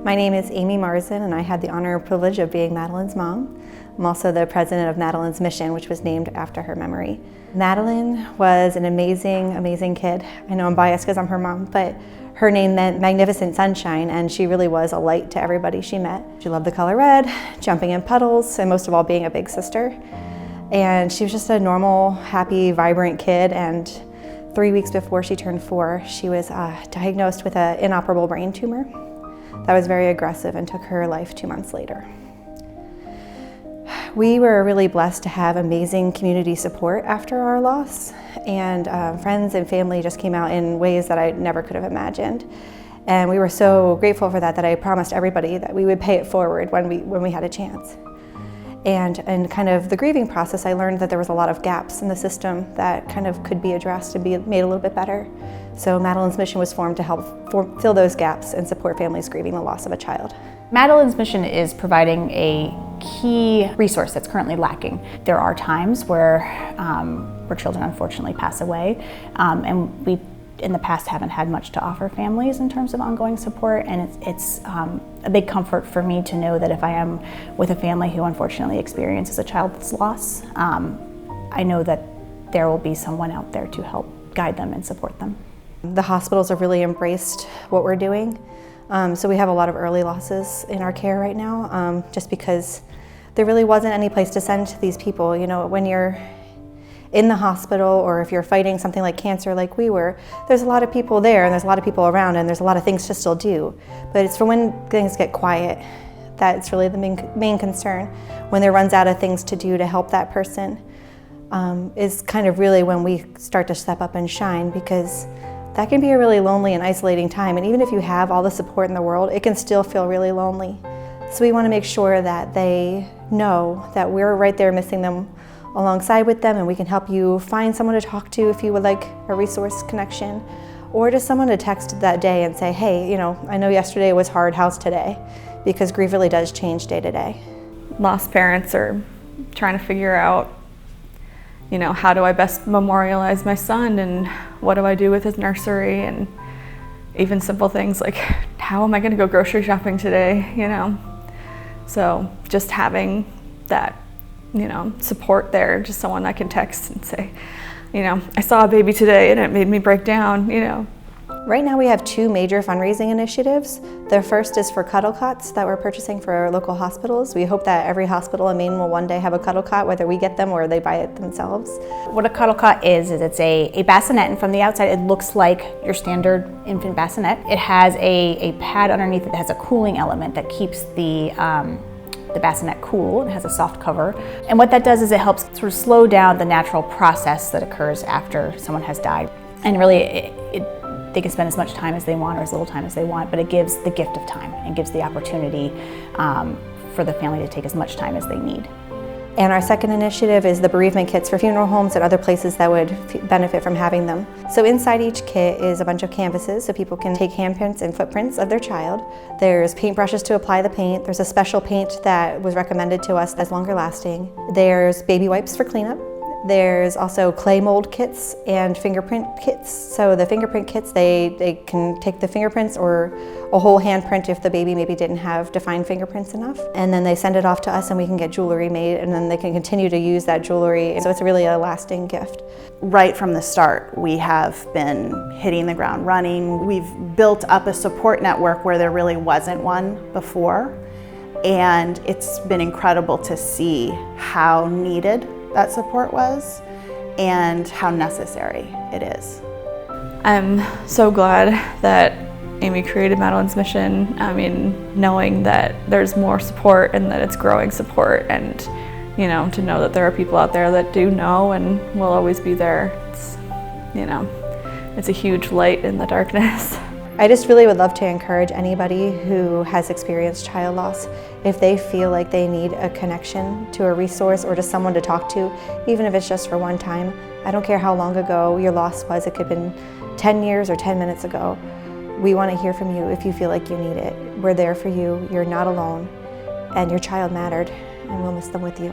My name is Amy Marzin, and I had the honor and privilege of being Madeline's mom. I'm also the president of Madeline's Mission, which was named after her memory. Madeline was an amazing, amazing kid. I know I'm biased because I'm her mom, but her name meant magnificent sunshine, and she really was a light to everybody she met. She loved the color red, jumping in puddles, and most of all being a big sister. And she was just a normal, happy, vibrant kid, and 3 weeks before she turned 4, she was diagnosed with an inoperable brain tumor that was very aggressive and took her life 2 months later. We were really blessed to have amazing community support after our loss, and friends and family just came out in ways that I never could have imagined. And we were so grateful for that I promised everybody that we would pay it forward when we had a chance. And in kind of the grieving process, I learned that there was a lot of gaps in the system that kind of could be addressed and be made a little bit better. So Madeline's Mission was formed to help fill those gaps and support families grieving the loss of a child. Madeline's Mission is providing a key resource that's currently lacking. There are times where children unfortunately pass away, and we in the past haven't had much to offer families in terms of ongoing support, and it's a big comfort for me to know that if I am with a family who unfortunately experiences a child's loss, I know that there will be someone out there to help guide them and support them. The hospitals have really embraced what we're doing, so we have a lot of early losses in our care right now, just because there really wasn't any place to send these people. You know, when you're in the hospital, or if you're fighting something like cancer like we were, there's a lot of people there and there's a lot of people around and there's a lot of things to still do. But it's for when things get quiet that's really the main concern. When there runs out of things to do to help that person is kind of really when we start to step up and shine, because that can be a really lonely and isolating time. And even if you have all the support in the world, it can still feel really lonely. So we want to make sure that they know that we're right there missing them alongside with them, and we can help you find someone to talk to if you would like a resource connection, or just someone to text that day and say, hey, you know, I know yesterday was hard, how's today? Because grief really does change day to day. Lost parents are trying to figure out, you know, how do I best memorialize my son, and what do I do with his nursery, and even simple things like, how am I going to go grocery shopping today, you know? So just having that, you know, support there, just someone I can text and say, you know, I saw a baby today and it made me break down, you know. Right now we have 2 major fundraising initiatives. The first is for cuddle cots that we're purchasing for our local hospitals. We hope that every hospital in Maine will one day have a cuddle cot, whether we get them or they buy it themselves. What a cuddle cot is it's a bassinet, and from the outside it looks like your standard infant bassinet. It has a pad underneath it that has a cooling element that keeps the bassinet cool. It has a soft cover. And what that does is it helps sort of slow down the natural process that occurs after someone has died. And really, they can spend as much time as they want or as little time as they want, but it gives the gift of time and gives the opportunity for the family to take as much time as they need. And our second initiative is the bereavement kits for funeral homes and other places that would benefit from having them. So inside each kit is a bunch of canvases so people can take handprints and footprints of their child. There's paintbrushes to apply the paint. There's a special paint that was recommended to us that's longer lasting. There's baby wipes for cleanup. There's also clay mold kits and fingerprint kits. So the fingerprint kits, they can take the fingerprints or a whole handprint if the baby maybe didn't have defined fingerprints enough. And then they send it off to us and we can get jewelry made, and then they can continue to use that jewelry. So it's really a lasting gift. Right from the start, we have been hitting the ground running. We've built up a support network where there really wasn't one before. And it's been incredible to see how needed that support was and how necessary it is. I'm so glad that Amy created Madeline's Mission. I mean, knowing that there's more support and that it's growing support, and, you know, to know that there are people out there that do know and will always be there. It's, you know, it's a huge light in the darkness. I just really would love to encourage anybody who has experienced child loss, if they feel like they need a connection to a resource or just someone to talk to, even if it's just for one time. I don't care how long ago your loss was. It could have been 10 years or 10 minutes ago. We want to hear from you if you feel like you need it. We're there for you. You're not alone, and your child mattered, and we'll miss them with you.